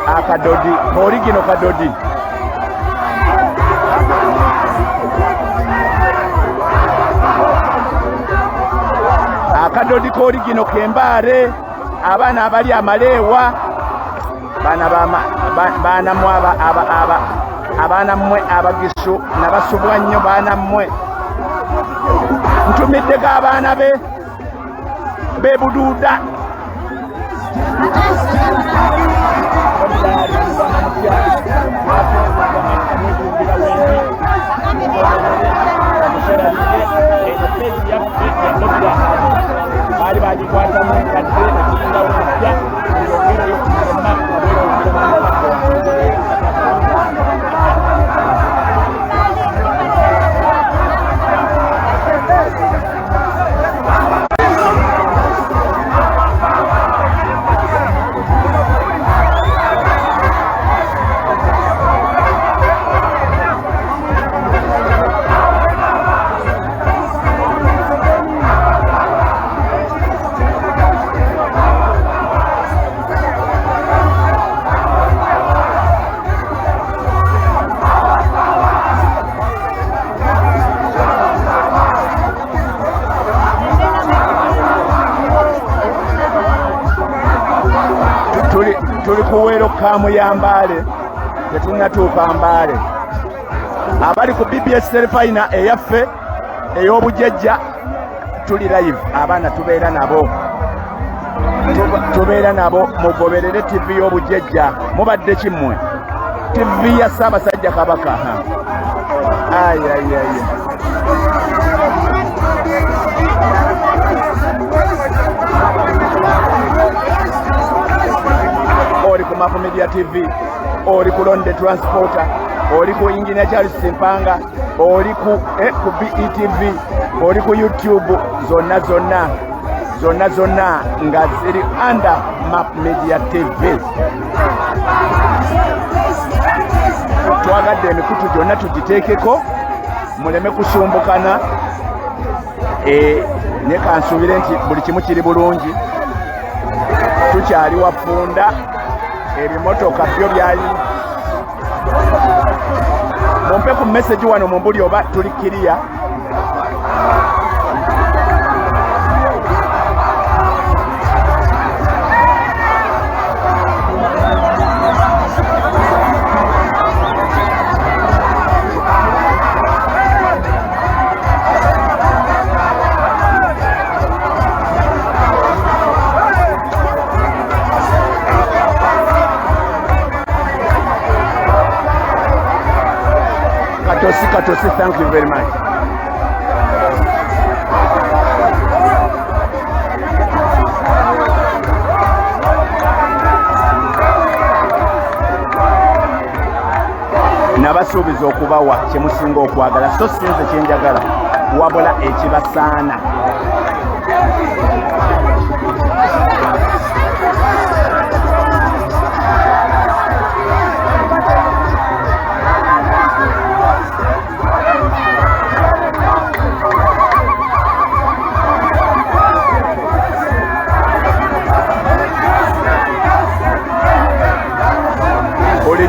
akadodi origino kadodi akadodi korigino kembare abana abali amalewa bana mwaba abana mmwe abagisu nabasubwa nnyo bana mmwe ntumidde g'abaana be buduuda bali bagikwatamu enkadde ekirinda omupya tuli kuwero kamu ya Mbale tetunnatuuka Mbale abali ku BBS Terefayina eyaffe ey'obujjajja tuli live abaana tubeera nabo mugoberere TV y'obujjajja mubadde kimmwe TV ya Ssaabasajja Kabaka oli ku Map Media TV oli ku Londe Transporter oli ku Engineer Charles Simpanga oli ku BETV oli ku YouTube zonna nga ziri under Map Media TV twagadde emikutu gyonna tugiteekeko muleme kusumbukana ne kansuubire nti buli kimu kiri bulungi tukyali wafunda ebimotoka byo byali mumpe ku message wano mumbuli oba tuli kiriya Katosi, thank you very much. Nabasuubiza okubawa kyemusinga okwagala so sinze kyenjagala wabula ekibasaana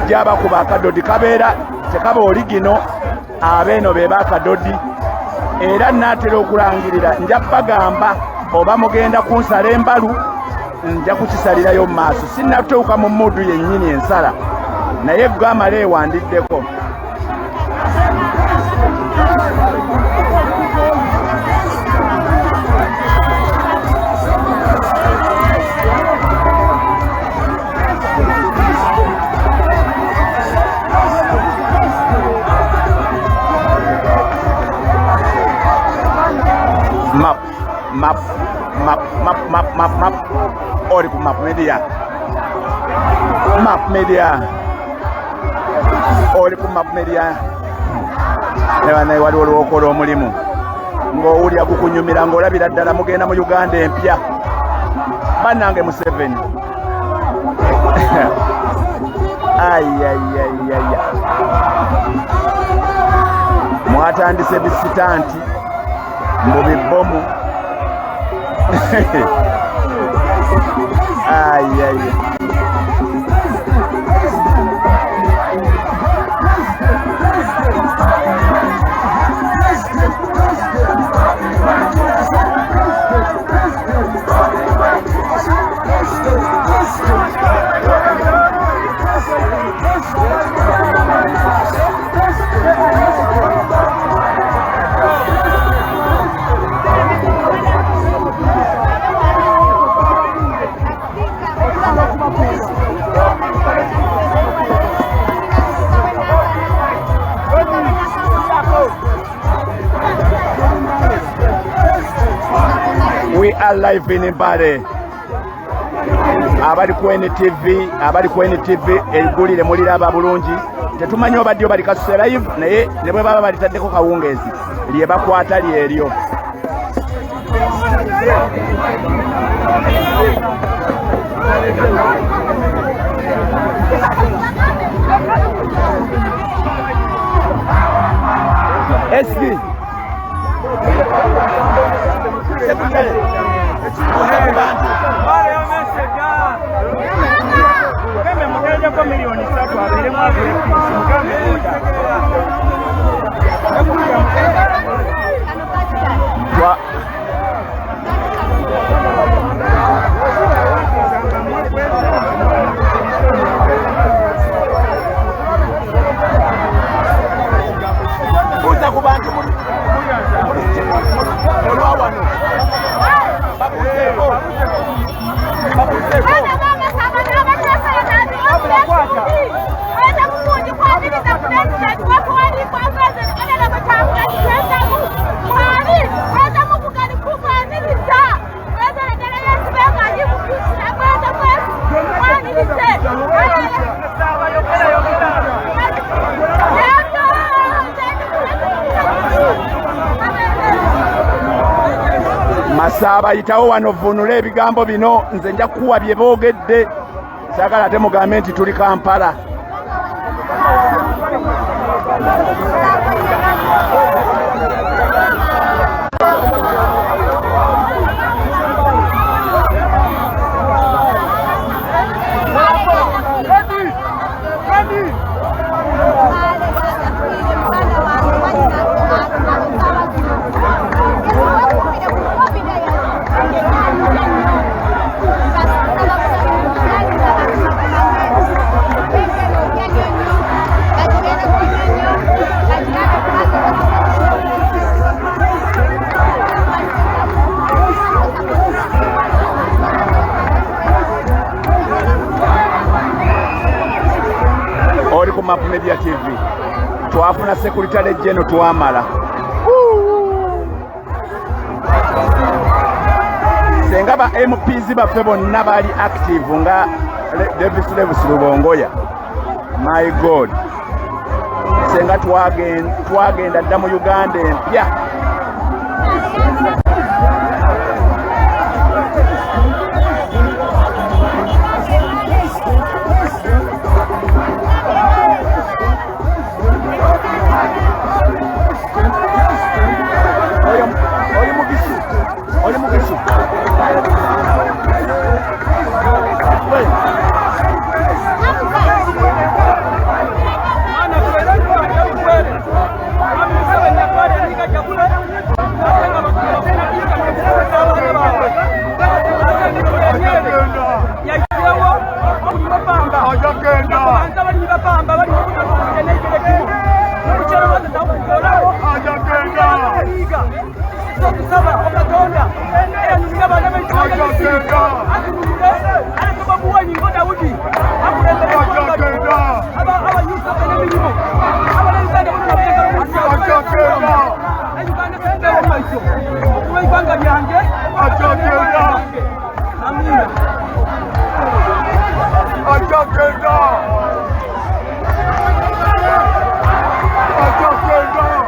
jaba kuba akadodi kabeera tekaba oligino abeeno be bakadodi era natera okulangirira nja bagamba oba mugenda kunsala embalu nja kukisalirayo mu maaso sinnatuuka mu muddu yennyini ensala naye gwe amala ewandiddeko map ori ku Map Media ori ku Map Media naye waliwo olwokola omulimu ng'owulya gukunyumira ng'olabira ddala mugenda mu Uganda empya bannange Museveni mwatandise bisitanti mbu bibbomu are live in Mbale. Abali ku NTV eggulire muliraba bulungi. Tetumanyi obadde obali kasuse live naye ne bwe baba balitaddeko kawungeezi lye bakwata lyeryo. Eski Masaba yitawo wano vunule ebigambo bino nze nja kuwa bye boogedde sagala ate mugambe nti tuli Kampala. Map Media TV twafuna Secretary General twamala senga ba MPs baffe bonna bali active nga Davis Lubongoya. My God, senga twagenda dda mu Uganda empya. Aja